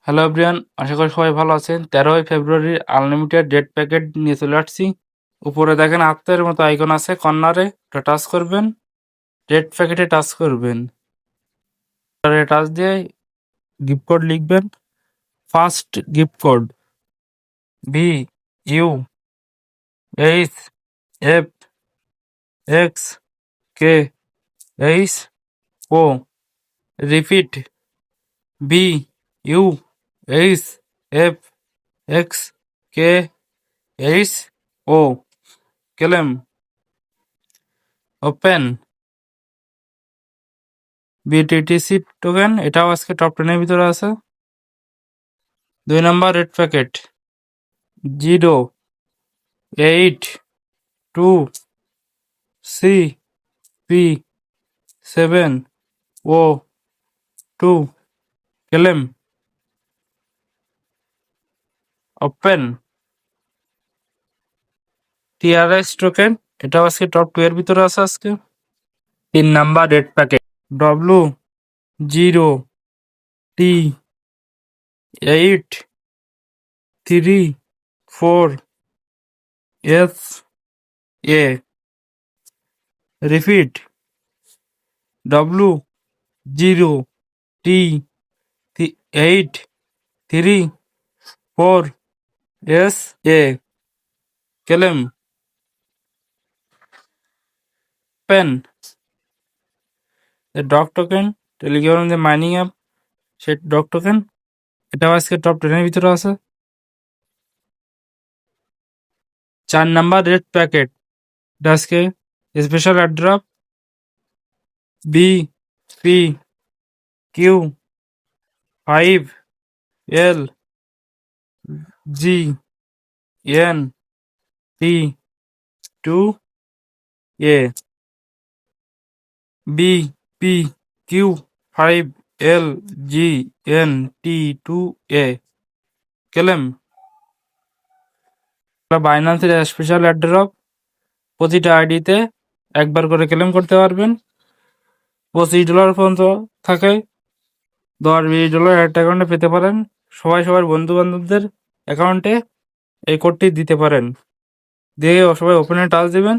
Hello everyone, আশা করি সবাই ভালো আছেন। 13ই ফেব্রুয়ারির আনলিমিটেড ডেট প্যাকেট নিয়ে চলে আসছি। উপরে দেখেন আত্মের মতো আইকন আছে, কর্নারে ওটা টাচ করবেন, ডেট প্যাকেটে টাচ করবেন। টাচ দিয়ে গিফট কোড লিখবেন। First gift code BUHFXKHO। Repeat BUHFXKHO। Claim open BTTC token, এটাও আজকে টপ 10 এর ভিতরে আছে। 2 number red packet 082CP7O2। Claim open TRS token, এটাও আজকে টপ 2 এর ভিতরে আছে আজকে। 3 number red packet W0T8334SA। Repeat W0T8334SA। Claim open dog token, Telegram যে মাইনিং অ্যাপ, সেই ডগ টোকেন, এটাও আজকে টপ 10 এর ভিতরে আছে। 4 নাম্বার রেড প্যাকেট, এটা আজকে special airdrop BPQ5LGNT2A। BPQ5LGNT2A। Claim বাইন্যান্সের স্পেশাল অ্যাড্রপ, প্রতিটা আইডিতে একবার করে ক্লেম করতে পারবেন। $25 পর্যন্ত থাকে, $10-20 একটা অ্যাকাউন্টে পেতে পারেন। সবাই সবার বন্ধু বান্ধবদের অ্যাকাউন্টে এই কোডটি দিতে পারেন, দিয়ে সবাই ওপেনে টাচ দিবেন।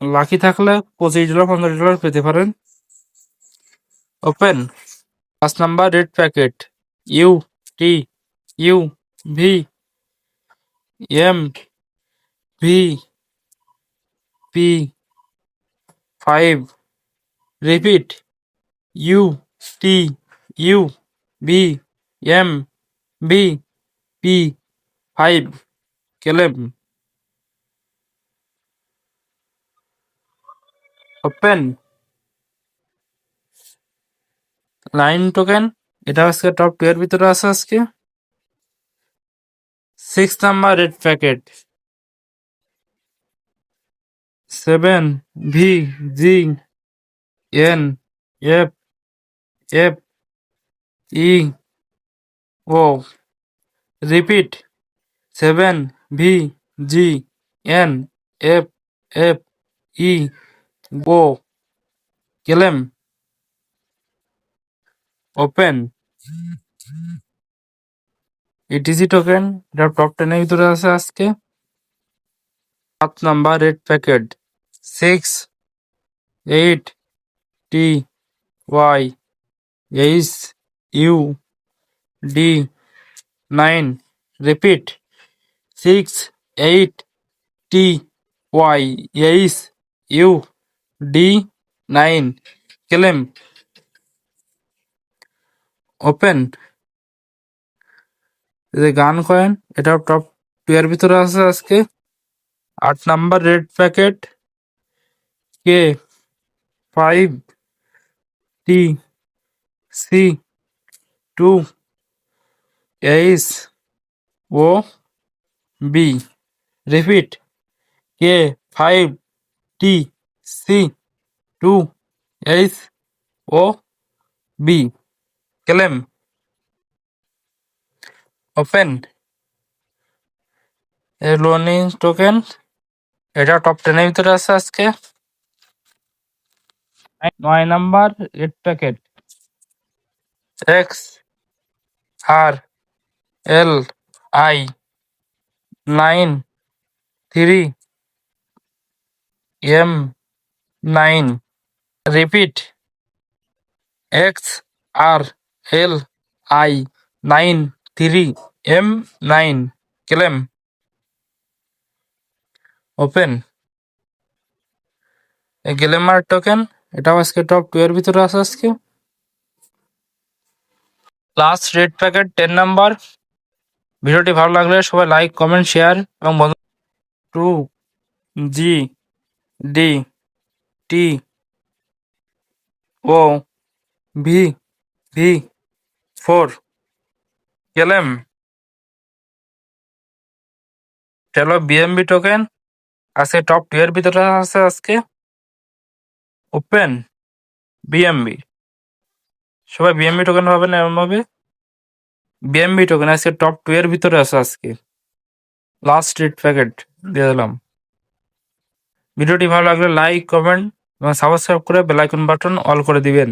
লাকি থাকলে $25 $50 পেতে পারেন। Open 5 number red packet UTUVMVP5। Repeat UTUVMVP5। Claim open line token, এটা আজকে টপ 2 এর ভিতরে আছে আজকে। 6 number red packet 7VGNFFEO। Repeat 7VGNFFEO। Claim open ETC token, এটা টপ 10 এর ভিতরে আছে আজকে। 7 number red packet 68TYHUD9। Repeat 68TYHUD9। Claim open gun coin, এটাও টপ 2 এর ভিতরে আছে আজকে। 8 number red packet K5TC2HOB। Repeat K5TC2HOB। Claim open লোনিং token, এটা টপ 10 এর ভিতরে আছে আজকে। 9 number red packet R L I 93M9 repeat XRLI 93M9 claim open. এই গ্লেমার টোকেন এটাও আজকে টপ 2 এর ভিতরে আছে আজকে। Last red packet 10 number. ভিডিওটি ভালো লাগলে সবাই লাইক কমেন্ট শেয়ার এবং বন্ধু 2GDTOVV4 ক্লেম চলো বিএমবি টোকেন আজকে টপ 2 এর ভিতরে আছে আজকে। ওপেন বিএমবি, সবাই বিএমবি টোকেন পাবেন এমন ভাবে। বিএমবি টোকেন আজকে টপ 2 এর ভিতরে আছে আজকে। লাস্ট রেড প্যাকেট দিয়ে দিলাম। ভিডিওটি ভালো লাগলে লাইক কমেন্ট এবং সাবস্ক্রাইব করে বেল আইকন বাটন অল করে দিবেন।